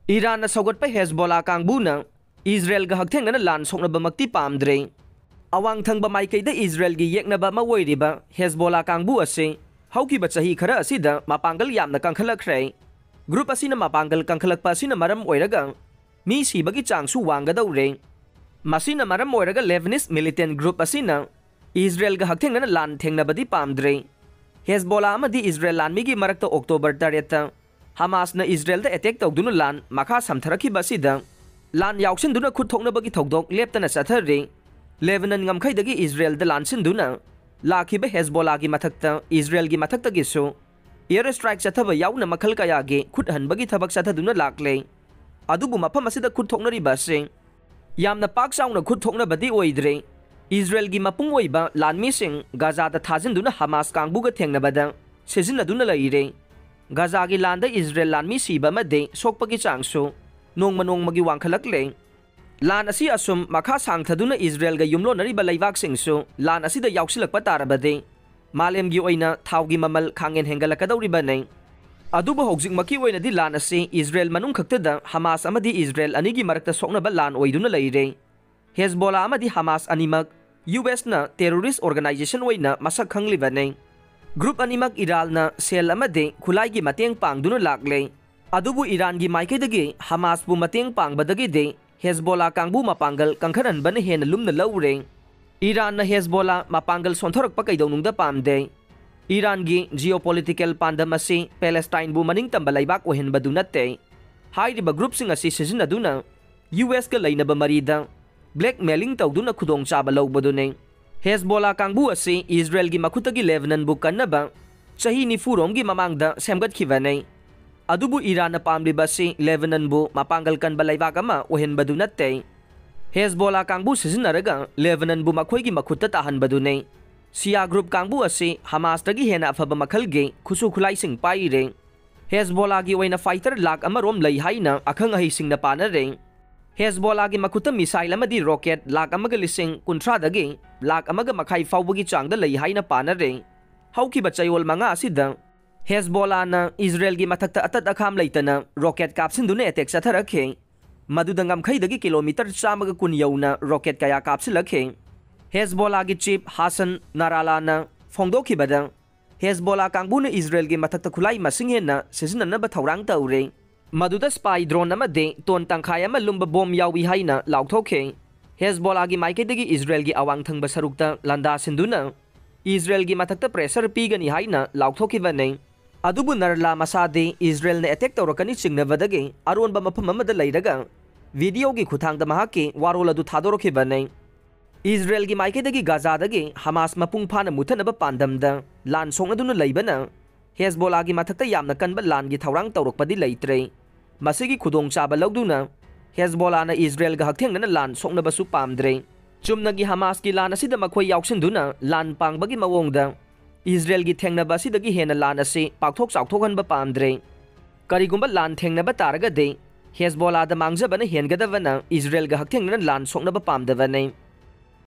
ꯏꯔꯥꯟꯅ ꯁꯧꯒꯠꯄ ꯍꯦꯖꯕꯣꯂꯥ ꯀꯥꯡꯕꯨꯅ ꯏꯖ꯭ꯔꯦꯜꯒ ꯍꯛꯊꯦꯡꯅꯅ ꯂꯥꯟ ꯁꯣꯛꯅꯕꯃꯛꯇꯤ ꯄꯥꯝꯗ꯭ꯔꯦ꯫ ꯑꯋꯥꯡ ꯊꯪꯕ ꯃꯥꯏꯀꯩꯗ ꯏꯖ꯭ꯔꯦꯜꯒꯤ ꯌꯦꯛꯅꯕ ꯑꯃ ꯑꯣꯏꯔꯤꯕ ꯍꯦꯖꯕꯣꯂꯥ ꯀꯥꯡꯕꯨ ꯑꯁꯤ ꯍꯧꯈꯤꯕ ꯆꯍꯤ ꯈꯔ ꯑꯁꯤꯗ ꯃꯄꯥꯡꯒꯜ ꯌꯥꯝꯅ ꯀꯟꯈꯠꯂꯛꯈ꯭ꯔꯦ꯫ ꯒ꯭ꯔꯨꯞ ꯑꯁꯤꯅ ꯃꯄꯥꯡꯒꯜ ꯀꯟꯈꯠꯂꯛꯄ ꯑꯁꯤꯅ ꯃꯔꯝ ꯑꯣꯏꯔꯒ ꯃꯤ ꯁꯤꯕꯒꯤ ꯆꯥꯡꯁꯨ ꯋꯥꯡꯒꯗꯧꯔꯦ꯫ ꯃꯁꯤꯅ ꯃꯔꯝ ꯑꯣꯏꯔꯒ ꯂꯦꯕꯅꯤꯁ ꯃꯤꯂꯤꯇꯦꯟ ꯒ꯭ꯔꯨꯞ ꯑꯁꯤꯅ ꯏꯖ꯭ꯔꯦꯜꯒ ꯍꯛꯊꯦꯡꯅꯅ ꯂꯥꯟ ꯊꯦꯡꯅꯕꯗꯤ ꯄꯥꯝꯗ꯭ꯔꯦ꯫ ꯍꯦꯖꯕꯣꯂꯥ ꯑꯃꯗꯤ ꯏꯖ꯭ꯔꯦꯜ ꯂꯥꯟꯃꯤꯒꯤ ꯃꯔꯛꯇ ꯑꯣꯛꯇꯣꯕꯔ 8ꯇ ꯍꯃꯥꯁꯅ ꯏꯖ꯭ꯔꯦꯜꯗ ꯑꯦꯇꯦꯛ ꯇꯧꯗꯨꯅ ꯂꯥꯟ ꯃꯈꯥ ꯁꯝꯊꯔꯛꯈꯤꯕ ꯑꯁꯤꯗ ꯂꯥꯟ ꯌꯥꯎꯁꯤꯟꯗꯨꯅ ꯈꯨꯠ ꯊꯣꯛꯅꯕꯒꯤ ꯊꯧꯗꯣꯛ ꯂꯦꯞꯇꯅ ꯆꯠꯊꯔꯤ꯫ ꯂꯦꯕꯅꯟ ꯉꯝꯈꯩꯗꯒꯤ ꯏꯖ꯭ꯔꯦꯜꯗ ꯂꯥꯟꯁꯤꯟꯗꯨꯅ ꯂꯥꯛꯈꯤꯕ ꯍꯦꯖꯕꯣꯂꯥꯒꯤ ꯃꯊꯛꯇ ꯏꯖ꯭ꯔꯦꯜꯒꯤ ꯃꯊꯛꯇꯒꯤꯁꯨ ꯑꯦꯌꯔ ꯁꯇ꯭ꯔꯥꯏꯛ ꯆꯠꯊꯕ ꯌꯥꯎꯅ ꯃꯈꯜ ꯀꯌꯥꯒꯤ ꯈꯨꯠ ꯍꯟꯕꯒꯤ ꯊꯕꯛ ꯆꯠꯊꯗꯨꯅ ꯂꯥꯛꯂꯦ꯫ ꯑꯗꯨꯕꯨ ꯃꯐꯝ ꯑꯁꯤꯗ ꯈꯨꯠ ꯊꯣꯛꯅꯔꯤꯕ ꯑꯁꯤ ꯌꯥꯝꯅ ꯄꯥꯛ ꯆꯥꯎꯅ ꯈꯨꯠ ꯊꯣꯛꯅꯕꯗꯤ ꯑꯣꯏꯗ꯭ꯔꯦ꯫ ꯏꯖ꯭ꯔꯦꯜꯒꯤ ꯃꯄꯨꯡ ꯑꯣꯏꯕ ꯂꯥꯟꯃꯤꯁꯤꯡ ꯒꯥꯖꯥꯗ ꯊꯥꯖꯤꯟꯗꯨꯅ ꯍꯃꯥꯁ ꯀꯥꯡꯕꯨꯒ ꯊꯦꯡꯅꯕꯗ ꯁꯤꯖꯤꯟꯅꯗꯨꯅ ꯂꯩꯔꯦ꯫ ꯒꯥꯖꯥꯒꯤ ꯂꯥꯟꯗ ꯏꯖ꯭ꯔꯦꯜ ꯂꯥꯟꯃꯤ ꯁꯤꯕ ꯑꯃꯗꯤ ꯁꯣꯛꯄꯒꯤ ꯆꯥꯡꯁꯨ ꯅꯣꯡꯃ ꯅꯣꯡꯃꯒꯤ ꯋꯥꯡꯈꯠꯂꯛꯂꯦ꯫ ꯂꯥꯟ ꯑꯁꯤ ꯑꯁꯨꯝ ꯃꯈꯥ ꯁꯥꯡꯊꯗꯨꯅ ꯏꯖ꯭ꯔꯦꯜꯒ ꯌꯨꯝꯂꯣꯟꯅꯔꯤꯕ ꯂꯩꯕꯥꯛꯁꯤꯡꯁꯨ ꯂꯥꯟ ꯑꯁꯤꯗ ꯌꯥꯎꯁꯤꯜꯂꯛꯄ ꯇꯥꯔꯕꯗꯤ ꯃꯥꯂꯦꯝꯒꯤ ꯑꯣꯏꯅ ꯊꯥꯎꯒꯤ ꯃꯃꯜ ꯈꯥꯡꯍꯦꯟ ꯍꯦꯟꯒꯠꯂꯛꯀꯗꯧꯔꯤꯕꯅꯤ꯫ ꯑꯗꯨꯕꯨ ꯍꯧꯖꯤꯛꯃꯛꯀꯤ ꯑꯣꯏꯅꯗꯤ ꯂꯥꯟ ꯑꯁꯤ ꯏꯖ꯭ꯔꯦꯜ ꯃꯅꯨꯡ ꯈꯛꯇꯗ ꯍꯃꯥꯁ ꯑꯃꯗꯤ ꯏꯖ꯭ꯔꯦꯜ ꯑꯅꯤꯒꯤ ꯃꯔꯛꯇ ꯁꯣꯛꯅꯕ ꯂꯥꯟ ꯑꯣꯏꯗꯨꯅ ꯂꯩꯔꯦ꯫ ꯍꯦꯖꯕꯣꯂꯥ ꯑꯃꯗꯤ ꯍꯃꯥꯁ ꯑꯅꯤꯃꯛ ꯌꯨꯑꯦꯁꯅ ꯇꯦꯔꯣꯔꯤꯁ ꯑꯣꯔꯒꯅꯥꯏꯖꯦꯁꯟ ꯑꯣꯏꯅ ꯃꯁꯛ ꯈꯪꯂꯤꯕꯅꯤ꯫ ꯒ꯭ꯔꯨꯞ ꯑꯅꯤꯃꯛ ꯏꯔꯥꯟꯅ ꯁꯦꯜ ꯑꯃꯗꯤ ꯈꯨꯠꯂꯥꯏꯒꯤ ꯃꯇꯦꯡ ꯄꯥꯡꯗꯨꯅ ꯂꯥꯛꯂꯦ꯫ ꯑꯗꯨꯕꯨ ꯏꯔꯥꯟꯒꯤ ꯃꯥꯏꯀꯩꯗꯒꯤ ꯍꯃꯥꯁꯄꯨ ꯃꯇꯦꯡ ꯄꯥꯡꯕꯗꯒꯤꯗꯤ ꯍꯦꯖꯕꯣꯂꯥ ꯀꯥꯡꯕꯨ ꯃꯄꯥꯡꯒꯜ ꯀꯟꯈꯠꯍꯟꯕꯅ ꯍꯦꯟꯅ ꯂꯨꯝꯅ ꯂꯧꯔꯦ꯫ ꯏꯔꯥꯟꯅ ꯍꯦꯖꯕꯣꯂꯥ ꯃꯄꯥꯡꯒꯜ ꯁꯣꯟꯊꯔꯛꯄ ꯀꯩꯗꯧꯅꯨꯡꯗ ꯄꯥꯝꯗꯦ꯫ ꯏꯔꯥꯟꯒꯤ ꯖꯤꯑꯣꯄꯣꯂꯤꯇꯤꯀꯦꯜ ꯄꯥꯟꯗꯝ ꯑꯁꯤ ꯄꯦꯂꯦꯁꯇꯥꯏꯟꯕꯨ ꯃꯅꯤꯡꯇꯝꯕ ꯂꯩꯕꯥꯛ ꯑꯣꯏꯍꯟꯕꯗꯨ ꯅꯠꯇꯦ꯫ ꯍꯥꯏꯔꯤꯕ ꯒ꯭ꯔꯨꯞꯁꯤꯡ ꯑꯁꯤ ꯁꯤꯖꯤꯟꯅꯗꯨꯅ ꯌꯨꯑꯦꯁꯀ ꯂꯩꯅꯕ ꯃꯔꯤꯗ ꯕ꯭ꯂꯦꯛꯃꯦꯂꯤꯡ ꯇꯧꯗꯨꯅ ꯈꯨꯗꯣꯡꯆꯥꯕ ꯂꯧꯕꯗꯨꯅꯤ꯫ ꯍꯦꯖꯕꯣꯂꯥ ꯀꯥꯡꯕꯨ ꯑꯁꯤ ꯏꯖ꯭ꯔꯦꯜꯒꯤ ꯃꯈꯨꯠꯇꯒꯤ ꯂꯦꯕꯅꯟꯕꯨ ꯀꯟꯅꯕ ꯆꯍꯤ 90ꯔꯣꯝꯒꯤ ꯃꯃꯥꯡꯗ ꯁꯦꯝꯒꯠꯈꯤꯕꯅꯤ꯫ ꯑꯗꯨꯕꯨ ꯏꯔꯥꯟꯅ ꯄꯥꯝꯂꯤꯕ ꯑꯁꯤ ꯂꯦꯕꯅꯟꯕꯨ ꯃꯄꯥꯡꯒꯜ ꯀꯟꯕ ꯂꯩꯕꯥꯛ ꯑꯃ ꯑꯣꯏꯍꯟꯕꯗꯨ ꯅꯠꯇꯦ꯫ ꯍꯦꯖꯕꯣꯂꯥ ꯀꯥꯡꯕꯨ ꯁꯤꯖꯤꯟꯅꯔꯒ ꯂꯦꯕꯅꯟꯕꯨ ꯃꯈꯣꯏꯒꯤ ꯃꯈꯨꯠꯇ ꯇꯥꯍꯟꯕꯗꯨꯅꯤ꯫ ꯁꯤꯌꯥ ꯒ꯭ꯔꯨꯞ ꯀꯥꯡꯕꯨ ꯑꯁꯤ ꯍꯃꯥꯁꯇꯒꯤ ꯍꯦꯟꯅ ꯑꯐꯕ ꯃꯈꯜꯒꯤ ꯈꯨꯠꯁꯨ ꯈꯨꯠꯂꯥꯏꯁꯤꯡ ꯄꯥꯏꯔꯦ꯫ ꯍꯦꯖꯕꯣꯂꯥꯒꯤ ꯑꯣꯏꯅ ꯐꯥꯏꯇꯔ 100,000 ꯂꯩ ꯍꯥꯏꯅ ꯑꯈꯪ ꯑꯍꯩꯁꯤꯡꯅ ꯄꯥꯅꯔꯦ꯫ ꯍꯦꯖꯕꯣꯂꯥꯒꯤ ꯃꯈꯨꯠꯇ ꯃꯤꯁꯥꯏꯜ ꯑꯃꯗꯤ ꯔꯣꯀꯦꯠ 150,000 150,000 ꯐꯥꯎꯕꯒꯤ ꯆꯥꯡꯗ ꯂꯩ ꯍꯥꯏꯅ ꯄꯥꯅꯔꯦ꯫ ꯍꯧꯈꯤꯕ ꯆꯌꯣꯜ 5 ꯑꯁꯤꯗ ꯍꯦꯖꯕꯣꯂꯥꯅ ꯏꯖ꯭ꯔꯦꯜꯒꯤ ꯃꯊꯛꯇ ꯑꯇꯠ ꯑꯈꯥꯝ ꯂꯩꯇꯅ ꯔꯣꯀꯦꯠ ꯀꯥꯞꯁꯤꯟꯗꯨꯅ ꯑꯦꯇꯦꯛ ꯆꯠꯊꯔꯛꯈꯤ꯫ ꯃꯗꯨꯗ ꯉꯝꯈꯩꯗꯒꯤ ꯀꯤꯂꯣꯃꯤꯇꯔ 110 ꯌꯧꯅ ꯔꯣꯀꯦꯠ ꯀꯌꯥ ꯀꯥꯞꯁꯤꯜꯂꯛꯈꯤ꯫ ꯍꯦꯖꯕꯣꯂꯥꯒꯤ ꯆꯤꯞ ꯍꯥꯁꯟ ꯅꯥꯔꯥꯂꯥꯅ ꯐꯣꯡꯗꯣꯛꯈꯤꯕꯗ ꯍꯦꯖꯕꯣꯂꯥ ꯀꯥꯡꯕꯨꯅ ꯏꯖ꯭ꯔꯦꯜꯒꯤ ꯃꯊꯛꯇ ꯈꯨꯠꯂꯥꯏ ꯃꯁꯤꯡ ꯍꯦꯟꯅ ꯁꯤꯖꯤꯟꯅꯅꯕ ꯊꯧꯔꯥꯡ ꯇꯧꯔꯦ꯫ ꯃꯗꯨꯗ ꯁ꯭ꯄꯥꯏ ꯗ꯭ꯔꯣꯟ ꯑꯃꯗꯤ ꯇꯣꯟ ꯇꯪꯈꯥꯏ ꯑꯃ ꯂꯨꯝꯕ ꯕꯣꯝ ꯌꯥꯎꯏ ꯍꯥꯏꯅ ꯂꯥꯎꯊꯣꯛꯈꯤ꯫ ꯍꯦꯖꯕꯣꯂꯥꯒꯤ ꯃꯥꯏꯀꯩꯗꯒꯤ ꯏꯖ꯭ꯔꯦꯜꯒꯤ ꯑꯋꯥꯡ ꯊꯪꯕ ꯁꯔꯨꯛꯇ ꯂꯥꯟꯗꯥꯁꯤꯟꯗꯨꯅ ꯏꯖ꯭ꯔꯦꯜꯒꯤ ꯃꯊꯛꯇ ꯄ꯭ꯔꯦꯁꯔ ꯄꯤꯒꯅꯤ ꯍꯥꯏꯅ ꯂꯥꯎꯊꯣꯛꯈꯤꯕꯅꯤ꯫ ꯑꯗꯨꯕꯨ ꯅꯔꯂꯥ ꯃꯁꯥꯗꯤ ꯏꯖ꯭ꯔꯦꯜꯅ ꯑꯦꯇꯦꯛ ꯇꯧꯔꯛꯀꯅꯤ ꯆꯤꯡꯅꯕꯗꯒꯤ ꯑꯔꯣꯟꯕ ꯃꯐꯝ ꯑꯃꯗ ꯂꯩꯔꯒ ꯚꯤꯗꯤꯑꯣꯒꯤ ꯈꯨꯠꯊꯥꯡꯗ ꯃꯍꯥꯛꯀꯤ ꯋꯥꯔꯣꯜ ꯑꯗꯨ ꯊꯥꯗꯣꯔꯛꯈꯤꯕꯅꯤ꯫ ꯏꯖ꯭ꯔꯦꯜꯒꯤ ꯃꯥꯏꯀꯩꯗꯒꯤ ꯒꯥꯖꯥꯗꯒꯤ ꯍꯃꯥꯁ ꯃꯄꯨꯡ ꯐꯥꯅ ꯃꯨꯠꯊꯅꯕ ꯄꯥꯟꯗꯝꯗ ꯂꯥꯟ ꯁꯣꯛꯅꯗꯨꯅ ꯂꯩꯕꯅ ꯍꯦꯖꯕꯣꯂꯥꯒꯤ ꯃꯊꯛꯇ ꯌꯥꯝꯅ ꯀꯟꯕ ꯂꯥꯟꯒꯤ ꯊꯧꯔꯥꯡ ꯇꯧꯔꯛꯄꯗꯤ ꯂꯩꯇ꯭ꯔꯦ꯫ ꯃꯁꯤꯒꯤ ꯈꯨꯗꯣꯡꯆꯥꯕ ꯂꯧꯗꯨꯅ ꯍꯦꯖꯕꯣꯂꯥꯅ ꯏꯖ꯭ꯔꯦꯜꯒ ꯍꯛꯊꯦꯡꯅꯅ ꯂꯥꯟ ꯁꯣꯛꯅꯕꯁꯨ ꯄꯥꯝꯗ꯭ꯔꯦ꯫ ꯆꯨꯝꯅꯒꯤ ꯍꯃꯥꯁꯀꯤ ꯂꯥꯟ ꯑꯁꯤꯗ ꯃꯈꯣꯏ ꯌꯥꯎꯁꯤꯟꯗꯨꯅ ꯂꯥꯟ ꯄꯥꯡꯕꯒꯤ ꯃꯑꯣꯡꯗ ꯏꯖ꯭ꯔꯦꯜꯒꯤ ꯊꯦꯡꯅꯕ ꯑꯁꯤꯗꯒꯤ ꯍꯦꯟꯅ ꯂꯥꯟ ꯑꯁꯤ ꯄꯥꯛꯊꯣꯛ ꯆꯥꯎꯊꯣꯛꯍꯟꯕ ꯄꯥꯝꯗ꯭ꯔꯦ꯫ ꯀꯔꯤꯒꯨꯝꯕ ꯂꯥꯟ ꯊꯦꯡꯅꯕ ꯇꯥꯔꯒꯗꯤ ꯍꯦꯖꯕꯣꯂꯥꯗ ꯃꯥꯡꯖꯕꯅ ꯍꯦꯟꯒꯗꯕꯅ ꯏꯖ꯭ꯔꯦꯜꯒ ꯍꯛꯊꯦꯡꯅꯅ ꯂꯥꯟ ꯁꯣꯛꯅꯕ ꯄꯥꯝꯗꯕꯅꯤ꯫